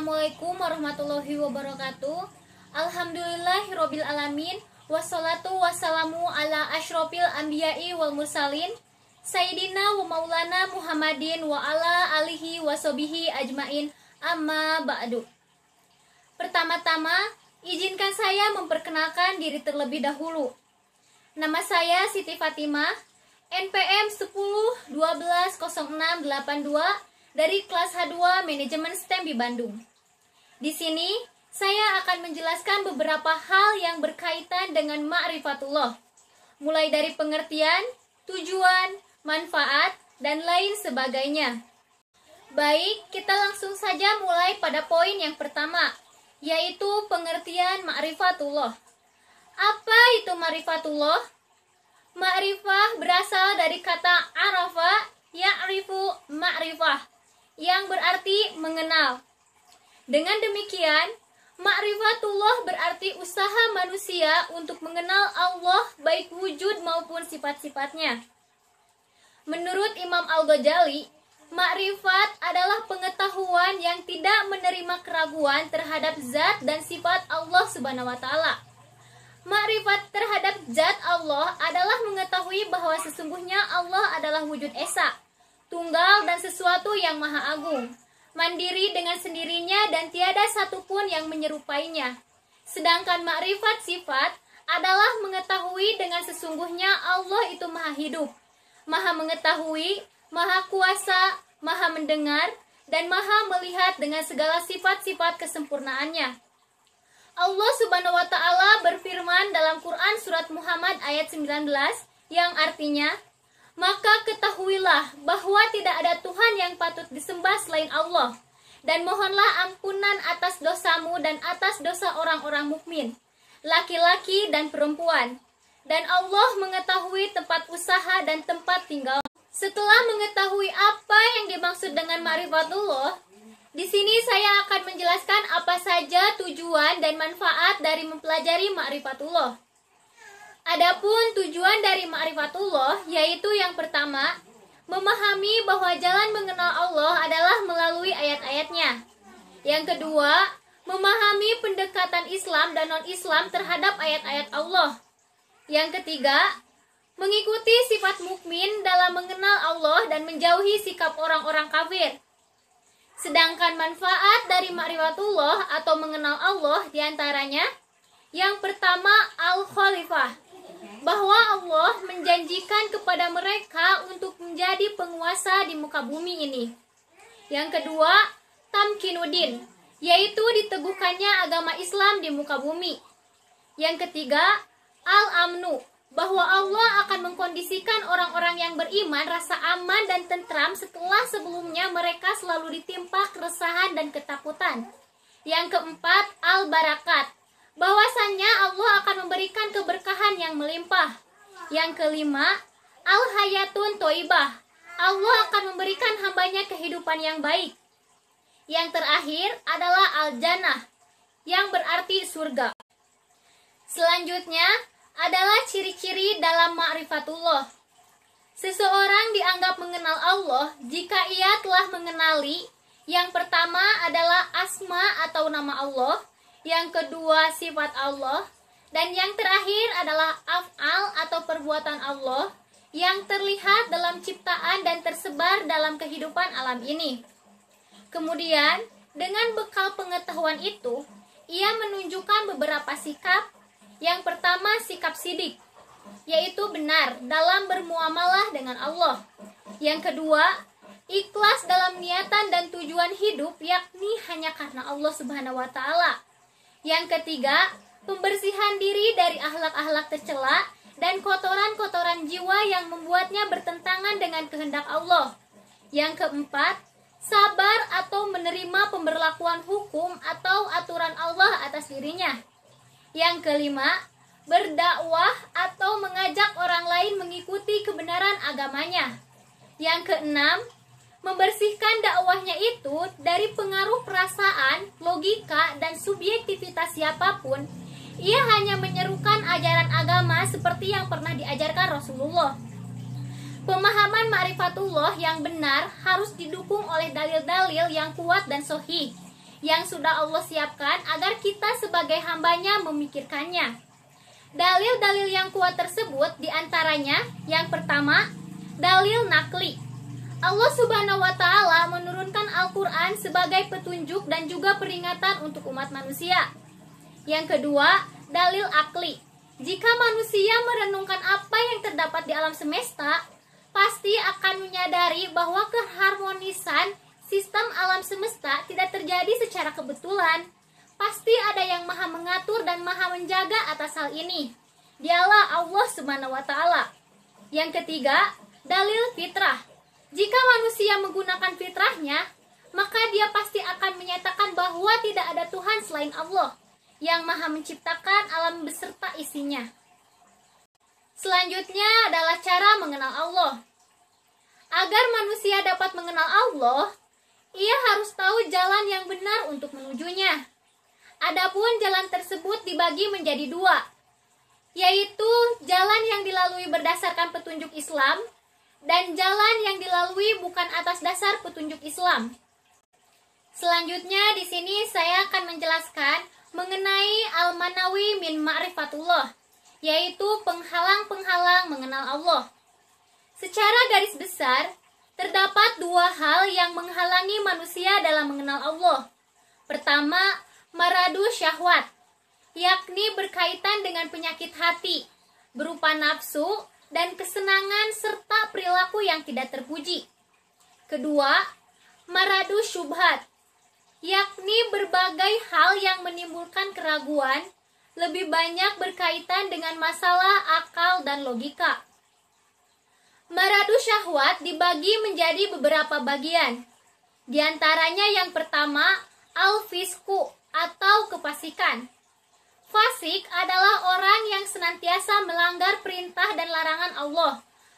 Assalamualaikum warahmatullahi wabarakatuh. Alhamdulillahirabbil alamin. Wassalatu wassalamu ala asyrofil anbiya'i wal mursalin Sayyidina wa maulana Muhammadin wa ala alihi wa sobihi ajmain. Amma ba'du. Pertama-tama, izinkan saya memperkenalkan diri terlebih dahulu. Nama saya Siti Fatimah, NPM 10120682 dari kelas H2 Manajemen STEM di Bandung. Di sini, saya akan menjelaskan beberapa hal yang berkaitan dengan ma'rifatullah, mulai dari pengertian, tujuan, manfaat, dan lain sebagainya. Baik, kita langsung saja mulai pada poin yang pertama, yaitu pengertian ma'rifatullah. Apa itu ma'rifatullah? Ma'rifah berasal dari kata arafa, ya'rifu ma'rifah, yang berarti mengenal. Dengan demikian, ma'rifatullah berarti usaha manusia untuk mengenal Allah baik wujud maupun sifat-sifatnya. Menurut Imam Al-Ghazali, ma'rifat adalah pengetahuan yang tidak menerima keraguan terhadap zat dan sifat Allah Subhanahu wa taala. Ma'rifat terhadap zat Allah adalah mengetahui bahwa sesungguhnya Allah adalah wujud esa, tunggal dan sesuatu yang maha agung, mandiri dengan sendirinya dan tiada satupun yang menyerupainya. Sedangkan ma'rifat sifat adalah mengetahui dengan sesungguhnya Allah itu maha hidup, maha mengetahui, maha kuasa, maha mendengar, dan maha melihat dengan segala sifat-sifat kesempurnaannya. Allah Subhanahu wa ta'ala berfirman dalam Quran surat Muhammad ayat 19 yang artinya, maka ketahuilah bahwa tidak ada Tuhan yang patut disembah selain Allah, dan mohonlah ampunan atas dosamu dan atas dosa orang-orang mukmin, laki-laki dan perempuan. Dan Allah mengetahui tempat usaha dan tempat tinggal. Setelah mengetahui apa yang dimaksud dengan ma'rifatullah, di sini saya akan menjelaskan apa saja tujuan dan manfaat dari mempelajari ma'rifatullah. Adapun tujuan dari ma'rifatullah yaitu yang pertama, memahami bahwa jalan mengenal Allah adalah melalui ayat-ayatnya. Yang kedua, memahami pendekatan Islam dan non-Islam terhadap ayat-ayat Allah. Yang ketiga, mengikuti sifat mukmin dalam mengenal Allah dan menjauhi sikap orang-orang kafir. Sedangkan manfaat dari ma'rifatullah atau mengenal Allah diantaranya, yang pertama al-khalifah, bahwa Allah menjanjikan kepada mereka untuk menjadi penguasa di muka bumi ini. Yang kedua, tamkinuddin, yaitu diteguhkannya agama Islam di muka bumi. Yang ketiga, al-amnu, bahwa Allah akan mengkondisikan orang-orang yang beriman rasa aman dan tentram setelah sebelumnya mereka selalu ditimpa keresahan dan ketakutan. Yang keempat, al-barakat, bahwasannya Allah akan memberikan keberkahan yang melimpah. Yang kelima, al-hayatun toibah, Allah akan memberikan hambanya kehidupan yang baik. Yang terakhir adalah al-jannah, yang berarti surga. Selanjutnya adalah ciri-ciri dalam ma'rifatullah. Seseorang dianggap mengenal Allah jika ia telah mengenali, yang pertama adalah asma atau nama Allah, yang kedua sifat Allah, dan yang terakhir adalah af'al atau perbuatan Allah yang terlihat dalam ciptaan dan tersebar dalam kehidupan alam ini. Kemudian, dengan bekal pengetahuan itu, ia menunjukkan beberapa sikap. Yang pertama, sikap sidik, yaitu benar dalam bermuamalah dengan Allah. Yang kedua, ikhlas dalam niatan dan tujuan hidup, yakni hanya karena Allah Subhanahu wa taala. Yang ketiga, pembersihan diri dari akhlak-akhlak tercela dan kotoran-kotoran jiwa yang membuatnya bertentangan dengan kehendak Allah. Yang keempat, sabar atau menerima pemberlakuan hukum atau aturan Allah atas dirinya. Yang kelima, berdakwah atau mengajak orang lain mengikuti kebenaran agamanya. Yang keenam, membersihkan dakwahnya itu dari pengaruh perasaan, logika, dan subjektivitas siapapun. Ia hanya menyerukan ajaran agama seperti yang pernah diajarkan Rasulullah. Pemahaman ma'rifatullah yang benar harus didukung oleh dalil-dalil yang kuat dan sahih, yang sudah Allah siapkan agar kita sebagai hambanya memikirkannya. Dalil-dalil yang kuat tersebut diantaranya yang pertama, dalil nakli. Allah Subhanahu wa Ta'ala menurunkan Al-Quran sebagai petunjuk dan juga peringatan untuk umat manusia. Yang kedua, dalil akli. Jika manusia merenungkan apa yang terdapat di alam semesta, pasti akan menyadari bahwa keharmonisan sistem alam semesta tidak terjadi secara kebetulan. Pasti ada yang maha mengatur dan maha menjaga atas hal ini. Dialah Allah Subhanahu wa Ta'ala. Yang ketiga, dalil fitrah. Jika manusia menggunakan fitrahnya, maka dia pasti akan menyatakan bahwa tidak ada Tuhan selain Allah yang maha menciptakan alam beserta isinya. Selanjutnya adalah cara mengenal Allah. Agar manusia dapat mengenal Allah, ia harus tahu jalan yang benar untuk menujunya. Adapun jalan tersebut dibagi menjadi dua, yaitu jalan yang dilalui berdasarkan petunjuk Islam dan jalan yang dilalui bukan atas dasar petunjuk Islam. Selanjutnya di sini saya akan menjelaskan mengenai Al-Manawi min Ma'rifatullah, yaitu penghalang-penghalang mengenal Allah. Secara garis besar, terdapat dua hal yang menghalangi manusia dalam mengenal Allah. Pertama, maradu syahwat, yakni berkaitan dengan penyakit hati, berupa nafsu dan kesenangan serta perilaku yang tidak terpuji. Kedua, maradu syubhat, yakni berbagai hal yang menimbulkan keraguan, lebih banyak berkaitan dengan masalah akal dan logika. Maradu syahwat dibagi menjadi beberapa bagian. Di antaranya yang pertama, al-fisku atau kefasikan. Fasik adalah orang yang senantiasa melanggar perintah dan larangan Allah,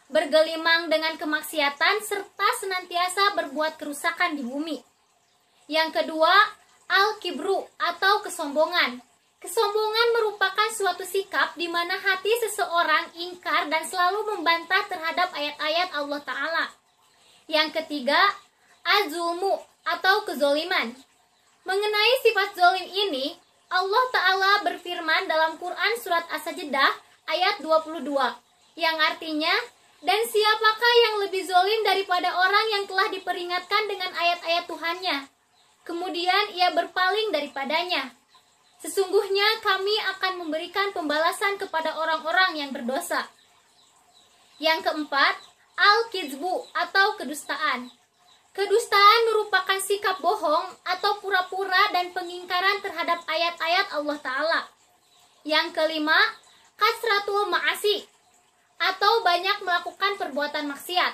bergelimang dengan kemaksiatan serta senantiasa berbuat kerusakan di bumi. Yang kedua, al-kibru atau kesombongan. Kesombongan merupakan suatu sikap di mana hati seseorang ingkar dan selalu membantah terhadap ayat-ayat Allah Ta'ala. Yang ketiga, az-zulmu atau kezoliman. Mengenai sifat zolim ini, Allah Ta'ala berfirman dalam Quran Surat As-Sajdah ayat 22, yang artinya, dan siapakah yang lebih zolim daripada orang yang telah diperingatkan dengan ayat-ayat Tuhannya, kemudian ia berpaling daripadanya. Sesungguhnya kami akan memberikan pembalasan kepada orang-orang yang berdosa. Yang keempat, al-kizbu atau kedustaan. Kedustaan merupakan sikap bohong atau pura-pura dan pengingkaran terhadap ayat-ayat Allah Ta'ala. Yang kelima, kasratul ma'asi atau banyak melakukan perbuatan maksiat.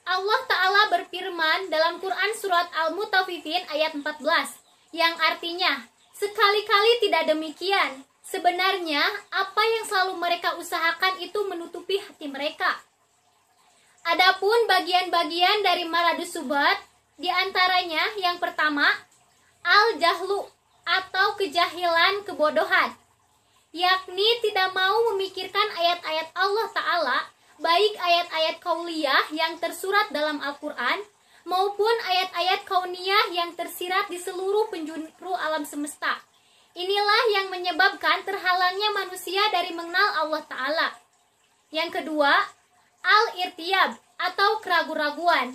Allah Ta'ala berfirman dalam Quran Surat Al-Mutaffifin ayat 14, yang artinya, sekali-kali tidak demikian. Sebenarnya, apa yang selalu mereka usahakan itu menutupi hati mereka. Adapun bagian-bagian dari maradu subat, diantaranya yang pertama, al-jahlu atau kejahilan kebodohan, yakni tidak mau memikirkan ayat-ayat Allah Ta'ala, baik ayat-ayat kauliyah yang tersurat dalam Al-Quran, maupun ayat-ayat kauniyah yang tersirat di seluruh penjuru alam semesta. Inilah yang menyebabkan terhalangnya manusia dari mengenal Allah Ta'ala. Yang kedua, al-irtiyab atau keraguan-raguan.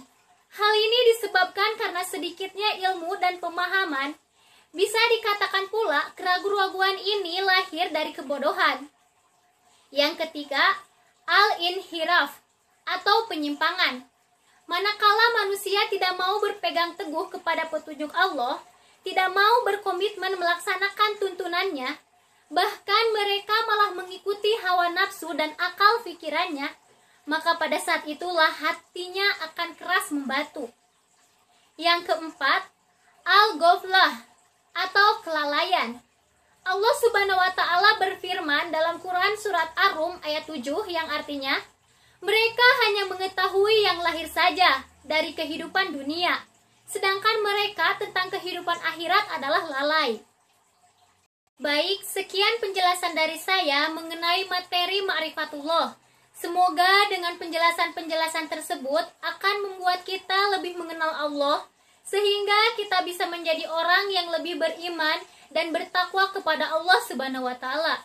Hal ini disebabkan karena sedikitnya ilmu dan pemahaman. Bisa dikatakan pula keraguan-raguan ini lahir dari kebodohan. Yang ketiga, al-inhiraf atau penyimpangan. Manakala manusia tidak mau berpegang teguh kepada petunjuk Allah, tidak mau berkomitmen melaksanakan tuntunannya, bahkan mereka malah mengikuti hawa nafsu dan akal pikirannya, maka pada saat itulah hatinya akan keras membatu. Yang keempat, al-ghaflah atau kelalaian. Allah Subhanahu wa Ta'ala berfirman dalam Quran Surat Ar-Rum ayat 7 yang artinya, mereka hanya mengetahui yang lahir saja dari kehidupan dunia, sedangkan mereka tentang kehidupan akhirat adalah lalai. Baik, sekian penjelasan dari saya mengenai materi ma'rifatullah. Semoga dengan penjelasan-penjelasan tersebut akan membuat kita lebih mengenal Allah, sehingga kita bisa menjadi orang yang lebih beriman dan bertakwa kepada Allah Subhanahu wa taala.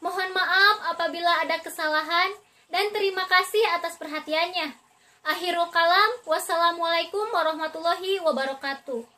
Mohon maaf apabila ada kesalahan dan terima kasih atas perhatiannya. Akhirul kalam, wassalamualaikum warahmatullahi wabarakatuh.